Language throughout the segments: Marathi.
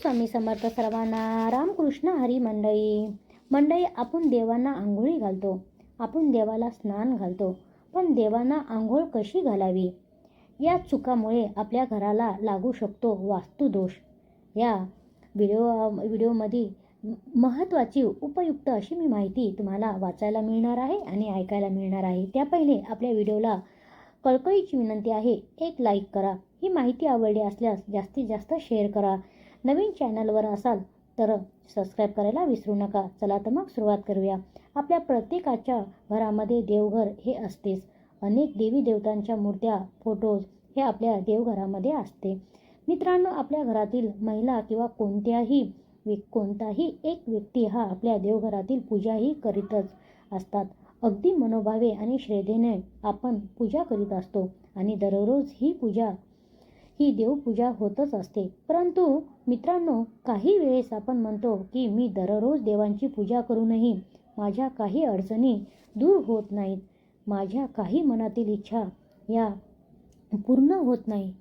स्वामी समर्थ सर्वांना. रामकृष्ण हरी मंडळी आपण देवांना आंघोळी घालतो, आपण देवाला स्नान घालतो, पण देवांना आंघोळ कशी घालावी या चुकामुळे आपल्या घराला लागू शकतो वास्तुदोष. या व्हिडिओमध्ये महत्त्वाची उपयुक्त अशी मी माहिती तुम्हाला वाचायला मिळणार आहे आणि ऐकायला मिळणार आहे. त्या पहिले आपल्या व्हिडिओला कळकळीची विनंती आहे, एक लाईक करा. ही माहिती आवडली असल्यास जास्तीत जास्त शेअर करा. नवीन चॅनलवर असाल तर सबस्क्राईब करायला विसरू नका. चला तर मग सुरुवात करूया. आपल्या प्रत्येकाच्या घरामध्ये देवघर हे असतेच. अनेक देवी देवतांच्या मूर्त्या, फोटोज हे आपल्या देवघरामध्ये असते. मित्रांनो, आपल्या घरातील महिला किंवा कोणताही एक व्यक्ती हा आपल्या देवघरातील पूजाही करीतच असतात. अगदी मनोभावे आणि श्रद्धेने आपण पूजा करीत असतो आणि दररोज ही देवपूजा होतच असते. परंतु मित्रांनो, काही वेळेस आपण म्हणतो की मी दररोज देवांची पूजा करूनही माझ्या काही अडचणी दूर होत नाहीत, माझ्या काही मनातील इच्छा या पूर्ण होत नाही.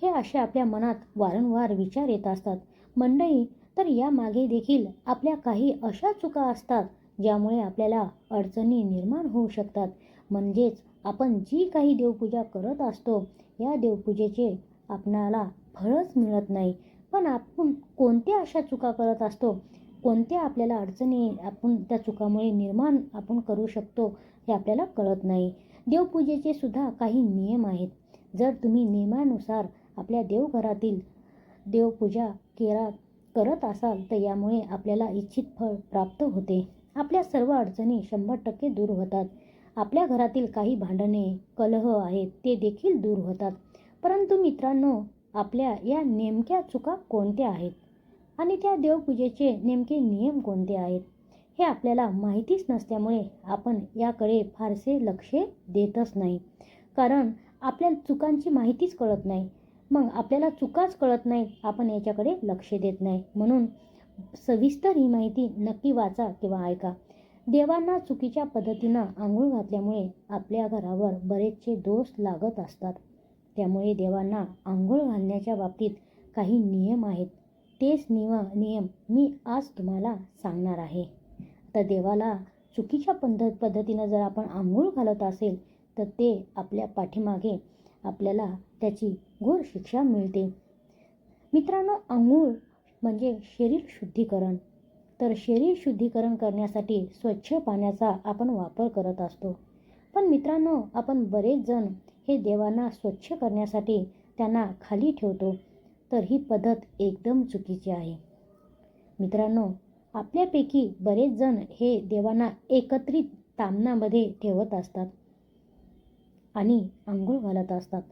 हे असे आपल्या मनात वारंवार विचार येत असतात मंडळी. तर यामागे देखील आपल्या काही अशा चुका असतात ज्यामुळे आपल्याला अडचणी निर्माण होऊ शकतात. म्हणजेच आपण जी काही देवपूजा करत असतो या देवपूजेचे आपणाला फळच मिळत नाही. पण आपण कोणत्या अशा चुका करत असतो, कोणत्या आपल्याला अडचणी आपण त्या चुकामुळे निर्माण करू शकतो हे आपल्याला कळत नाही. देवपूजेचे सुद्धा काही नियम आहेत. जर तुम्ही नियमानुसार आपल्या देवघरातील देवपूजा करत असाल तर यामुळे आपल्याला इच्छित फळ प्राप्त होते. आपल्या सर्व अडचणी 100% दूर होतात. आपल्या घरातील काही भांडणे, कलह आहेत ते देखील दूर होतात. परंतु मित्रांनो, आपल्या या नेमक्या चुका कोणत्या आहेत आणि त्या देवपूजेचे नेमके नियम कोणते आहेत हे आपल्याला माहितीच नसल्यामुळे आपण याकडे फारसे लक्ष देतच नाही. कारण आपल्याला चुकांची माहितीच कळत नाही. मग आपल्याला चुकाच कळत नाही, आपण याच्याकडे लक्ष देत नाही. म्हणून सविस्तर ही माहिती नक्की वाचा किंवा ऐका. देवांना चुकीच्या पद्धतीनं आंघोळ घातल्यामुळे आपल्या घरावर बरेचसे दोष लागत असतात. त्यामुळे देवांना आंघोळ घालण्याच्या बाबतीत काही नियम आहेत. तेच नियम मी आज तुम्हाला सांगणार आहे. तर देवाला चुकीच्या पद्धतीनं जर आपण आंघोळ घालत असेल तर ते आपल्या पाठीमागे आपल्याला त्याची घोर शिक्षा मिळते. मित्रांनो, आंघोळ म्हणजे शरीर शुद्धीकरण. तर शरीर शुद्धीकरण करण्यासाठी स्वच्छ पाण्याचा आपण वापर करत असतो. पण मित्रांनो, आपण बरेच जण हे देवांना स्वच्छ करण्यासाठी त्यांना खाली ठेवतो. तर ही पद्धत एकदम चुकीची आहे. मित्रांनो, आपल्यापैकी बरेच जण हे देवांना एकत्रित ताम्हणामध्ये ठेवत असतात आणि आंघोळ घालत असतात.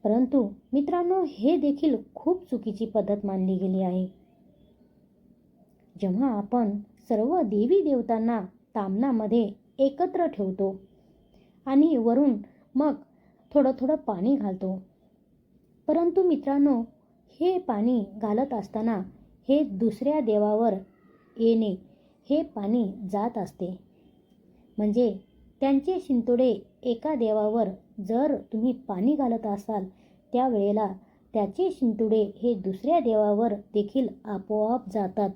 परंतु मित्रांनो, हे देखील खूप चुकीची पद्धत मानली गेली आहे. जेव्हा आपण सर्व देवी देवतांना ताम्हणामध्ये एकत्र ठेवतो आणि वरून मग थोडं पाणी घालतो. परंतु मित्रांनो, हे पाणी घालत असताना हे दुसऱ्या देवावर येणे हे पाणी जात असते. म्हणजे त्यांचे शिंतोडे एका देवावर जर तुम्ही पाणी घालत असाल त्यावेळेला त्याचे शिंतोडे हे दुसऱ्या देवावर देखील आपोआप जातात.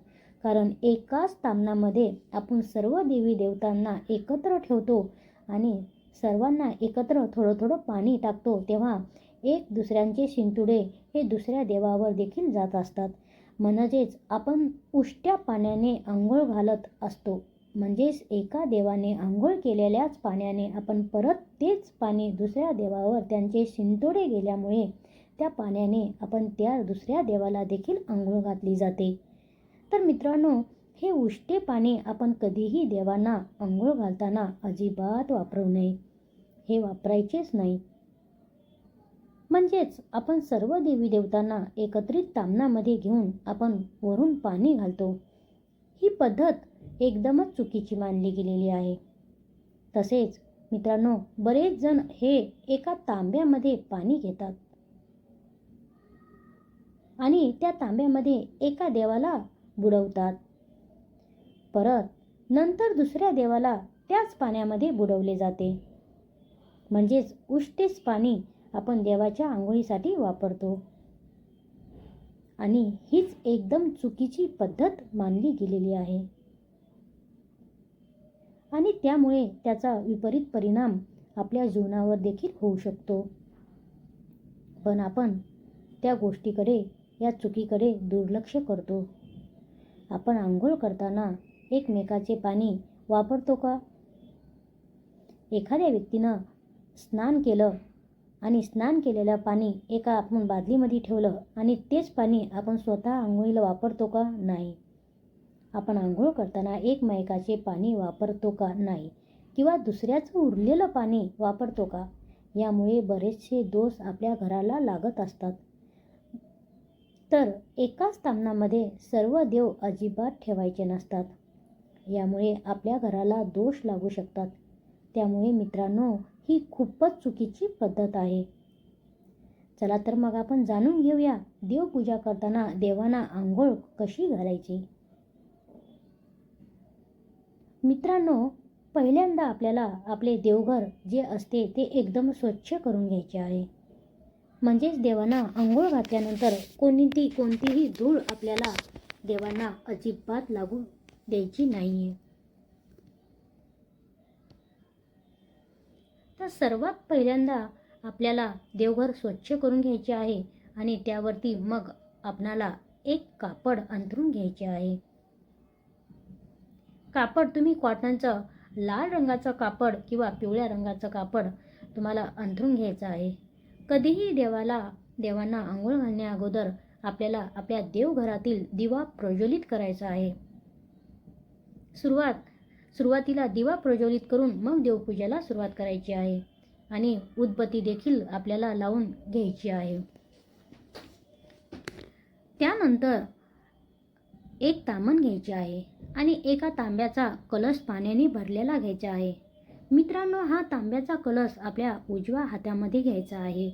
कारण एकाच ताम्हणामध्ये आपण सर्व देवी देवतांना एकत्र ठेवतो आणि सर्वांना एकत्र थोडं पाणी टाकतो, तेव्हा एक दुसऱ्यांचे शिंतोडे हे दुसऱ्या देवावर देखील जात असतात. म्हणजेच आपण उष्ट्या पाण्याने आंघोळ घालत असतो. म्हणजेच एका देवाने आंघोळ केलेल्याच पाण्याने आपण परत तेच पाणी दुसऱ्या देवावर त्यांचे शिंतोडे गेल्यामुळे त्या पाण्याने आपण त्या दुसऱ्या देवाला देखील आंघोळ घातली जाते. तर मित्रांनो, हे उष्टे पाणी आपण कधीही देवांना आंघोळ घालताना अजिबात वापरू नये. हे वापरायचेच नाही. म्हणजेच आपण सर्व देवी देवतांना एकत्रित ताम्हणामध्ये घेऊन आपण वरून पाणी घालतो. ही पद्धत एकदमच चुकीची मानली गेलेली आहे. तसेच मित्रांनो, बरेच जण हे एका तांब्यामध्ये पाणी घेतात आणि त्या तांब्यामध्ये एका देवाला बुडवतात. परत नंतर दुसऱ्या देवाला त्याच पाण्यामध्ये बुडवले जाते. म्हणजेच उष्टेच पाणी आपण देवाच्या आंघोळीसाठी वापरतो. आणि हीच एकदम चुकीची पद्धत मानली गेलेली आहे आणि त्यामुळे त्याचा विपरीत परिणाम आपल्या जीवनावर देखील होऊ शकतो. पण आपण त्या गोष्टीकडे, या चुकीकडे दुर्लक्ष करतो. आपण आंघोळ करताना एकमेकाचे पाणी वापरतो का? एखाद्या व्यक्तीनं स्नान केलं आणि स्नान केलेलं पाणी एका आपण बादलीमध्ये ठेवलं आणि तेच पाणी आपण स्वतः आंघोळीला वापरतो का? नाही. आपण आंघोळ करताना एकमेकाचे पाणी वापरतो का? नाही. किंवा दुसऱ्याचं उरलेलं पाणी वापरतो का? यामुळे बरेचसे दोष आपल्या घराला लागत असतात. तर एकाच ताम्हणामध्ये सर्व देव अजिबात ठेवायचे नसतात. यामुळे आपल्या घराला दोष लागू शकतात. त्यामुळे मित्रांनो, ही खूपच चुकीची पद्धत आहे. चला तर मग आपण जाणून घेऊया देवपूजा करताना देवांना आंघोळ कशी घालायची. मित्रांनो, पहिल्यांदा आपल्याला आपले देवघर जे असते ते एकदम स्वच्छ करून घ्यायचे आहे. म्हणजेच देवांना आंघोळ घातल्यानंतर कोणतीही धूळ आपल्याला देवांना अजिबात लागू द्यायची नाहीये. तर सर्वात पहिल्यांदा आपल्याला देवघर स्वच्छ करून घ्यायचे आहे आणि त्यावरती मग आपणाला एक कापड अंथरून घ्यायचे आहे. कापड तुम्ही कॉटनचं लाल रंगाचं कापड किंवा पिवळ्या रंगाचं कापड तुम्हाला अंथरून घ्यायचं आहे. कधीही देवांना आंघोळ घालण्या अगोदर आपल्याला आपल्या देवघरातील दिवा प्रज्वलित करायचा आहे. सुरुवातीला दिवा प्रज्वलित करून मग देवपूजेला सुरुवात करायची आहे आणि उदबत्ती देखील आपल्याला लावून घ्यायची आहे. त्यानंतर एक ताम्हण घ्यायचे आहे आणि एका तांब्याचा कलश पाण्याने भरलेला घ्यायचा आहे. मित्रांनो, हा तांब्याचा कलश आपल्या उजव्या हातामध्ये घ्यायचा आहे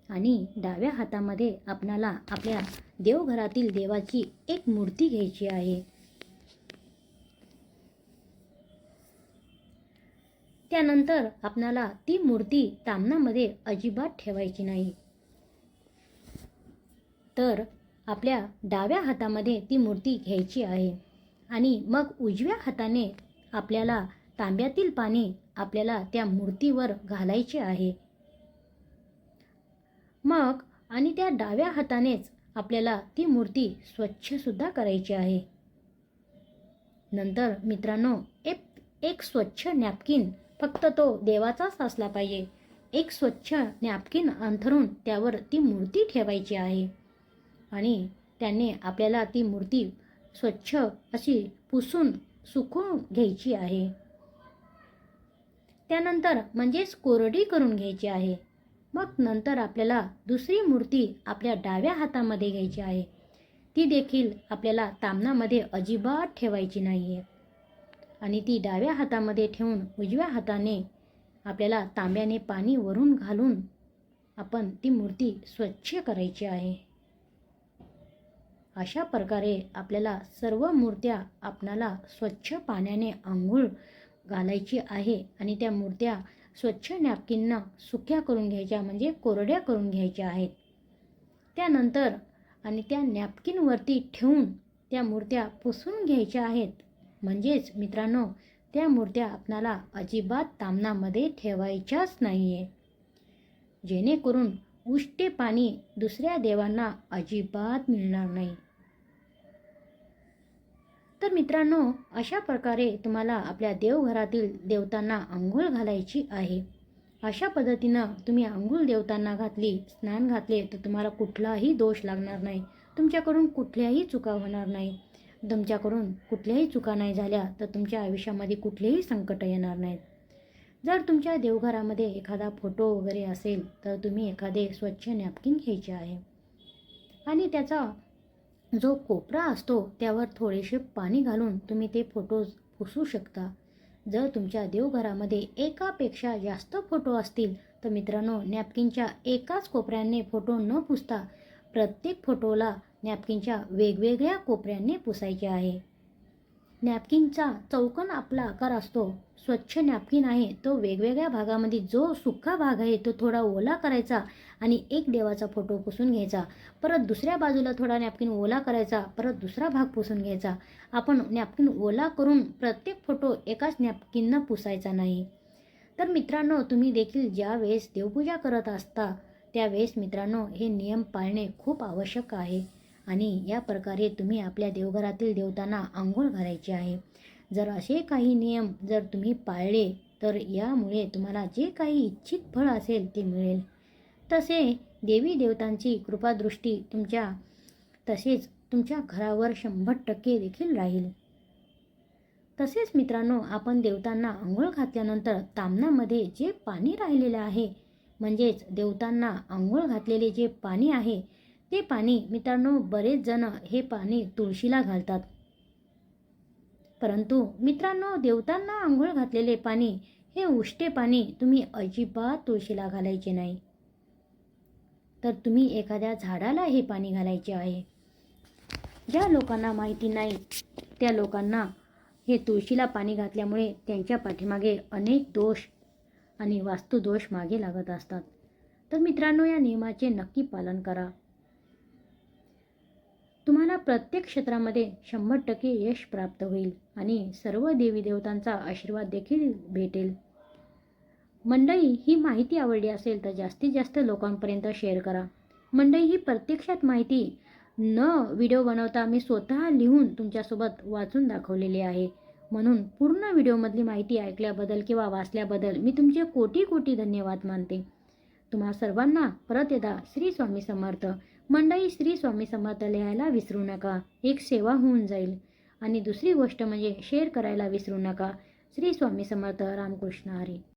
आणि डाव्या हातामध्ये आपणाला आपल्या देवघरातील देवाची एक मूर्ती घ्यायची आहे. त्यानंतर आपणाला ती मूर्ती ताम्हणामध्ये अजिबात ठेवायची नाही. तर आपल्या डाव्या हातामध्ये ती मूर्ती घ्यायची आहे आणि मग उजव्या हाताने आपल्याला तांब्यातील पाणी आपल्याला त्या मूर्तीवर घालायचे आहे. मग आणि त्या डाव्या हातानेच आपल्याला ती मूर्ती स्वच्छ सुद्धा करायची आहे. नंतर मित्रांनो, एक स्वच्छ नॅपकिन, फक्त तो देवाचाच असला पाहिजे, एक स्वच्छ नॅपकिन अंथरून त्यावर ती मूर्ती ठेवायची आहे आणि त्याने आपल्याला ती मूर्ती स्वच्छ अशी पुसून सुकवून घ्यायची आहे. त्यानंतर म्हणजेच कोरडी करून घ्यायची आहे. मग नंतर आपल्याला दुसरी मूर्ती आपल्या डाव्या हातामध्ये घ्यायची आहे. ती देखील आपल्याला ताम्हणामध्ये अजिबात ठेवायची नाही आहे आणि ती डाव्या हातामध्ये ठेवून उजव्या हाताने आपल्याला तांब्याने पाणी वरून घालून आपण ती मूर्ती स्वच्छ करायची आहे. अशा प्रकारे आपल्याला सर्व मूर्त्या आपणाला स्वच्छ पाण्याने आंघोळ घालायची आहे आणि त्या मूर्त्या स्वच्छ नॅपकिननं सुक्या करून घ्यायच्या, म्हणजे कोरड्या करून घ्यायच्या आहेत. त्यानंतर आणि त्या नॅपकिनवरती ठेवून त्या मूर्त्या पुसून घ्यायच्या आहेत. म्हणजेच मित्रांनो, त्या मूर्त्या आपणाला अजिबात ताम्हणामध्ये ठेवायच्याच नाही आहे, जेणेकरून उष्टे पाणी दुसऱ्या देवांना अजिबात मिळणार नाही. तर मित्रांनो, अशा प्रकारे तुम्हाला आपल्या देवघरातील देवतांना आंघोळ घालायची आहे. अशा पद्धतीनं तुम्ही आंघोळ देवतांना घातली, स्नान घातले तर तुम्हाला कुठलाही दोष लागणार नाही. तुमच्याकडून कुठल्याही चुका होणार नाही. तुमच्याकडून कुठल्याही चुका नाही झाल्या तर तुमच्या आयुष्यामध्ये कुठलेही संकट येणार नाहीत. जर तुमच्या देवघरामध्ये एखादा फोटो वगैरे असेल तर तुम्ही एखादे स्वच्छ नॅपकिन घ्यायचे आहे आणि त्याचा जो कोपरा असतो त्यावर थोडेसे पाणी घालून तुम्ही ते फोटोज पुसू शकता. जर तुमच्या देवघरामध्ये एकापेक्षा जास्त फोटो असतील तर मित्रांनो, नॅपकिनच्या एकाच कोपऱ्याने फोटो न पुसता प्रत्येक फोटोला नॅपकिनच्या वेगवेगळ्या कोपऱ्यांनी पुसायचे आहे. नॅपकिनचा चौकोन आपला आकार असतो. स्वच्छ नॅपकिन आहे तो वेगवेगळ्या भागामध्ये जो सुका भाग आहे तो थोडा ओला करायचा आणि एक देवाचा फोटो पुसून घ्यायचा. परत दुसऱ्या बाजूला थोडा नॅपकिन ओला करायचा, परत दुसरा भाग पुसून घ्यायचा. आपण नॅपकिन ओला करून प्रत्येक फोटो एकाच नॅपकिननं पुसायचा नाही. तर मित्रांनो, तुम्ही देखील ज्या वेळेस देवपूजा करत असता त्यावेळेस मित्रांनो हे नियम पाळणे खूप आवश्यक आहे. आणि या प्रकारे तुम्ही आपल्या देवघरातील देवतांना अंघोळ घालायची आहे. जर असे काही नियम जर तुम्ही पाळले तर यामुळे तुम्हाला जे काही इच्छित फळ असेल ते मिळेल. तसे देवी देवतांची कृपादृष्टी तसेच तुमच्या घरावर 100% देखील राहील. तसेच मित्रांनो, आपण देवतांना अंघोळ घातल्यानंतर ताम्हणामध्ये जे पाणी राहिलेलं आहे म्हणजेच देवतांना अंघोळ घातलेले जे पाणी आहे ते पाणी मित्रांनो बरेच जण हे पाणी तुळशीला घालतात. परंतु मित्रांनो, देवतांना अंघोळ घातलेले पाणी हे उष्टे पाणी तुम्ही अजिबात तुळशीला घालायचे नाही. तर तुम्ही एखाद्या झाडाला हे पाणी घालायचे आहे. ज्या लोकांना माहिती नाही त्या लोकांना हे तुळशीला पाणी घातल्यामुळे त्यांच्या पाठीमागे अनेक दोष आणि वास्तुदोष मागे लागत असतात. तर मित्रांनो, या नियमाचे नक्की पालन करा. तुम्हाला प्रत्येक क्षेत्रामध्ये 100% यश प्राप्त होईल आणि सर्व देवी देवतांचा आशीर्वाद देखील भेटेल. मंडळी, ही माहिती आवडली असेल तर जास्तीत जास्त लोकांपर्यंत शेअर करा. मंडळी, ही प्रत्यक्षात माहिती न व्हिडिओ बनवता मी स्वतः लिहून तुमच्यासोबत वाचून दाखवलेली आहे. म्हणून पूर्ण व्हिडिओमधली माहिती ऐकल्याबद्दल किंवा वाचल्याबद्दल मी तुमचे कोटी कोटी धन्यवाद मानते. तुम्हा सर्वांना परत एकदा श्री स्वामी समर्थ. मंडळी, श्री स्वामी समर्थ लिहायला विसरू नका, एक सेवा होऊन जाईल. आणि दुसरी गोष्ट म्हणजे शेअर करायला विसरू नका. श्री स्वामी समर्थ. रामकृष्ण हरी.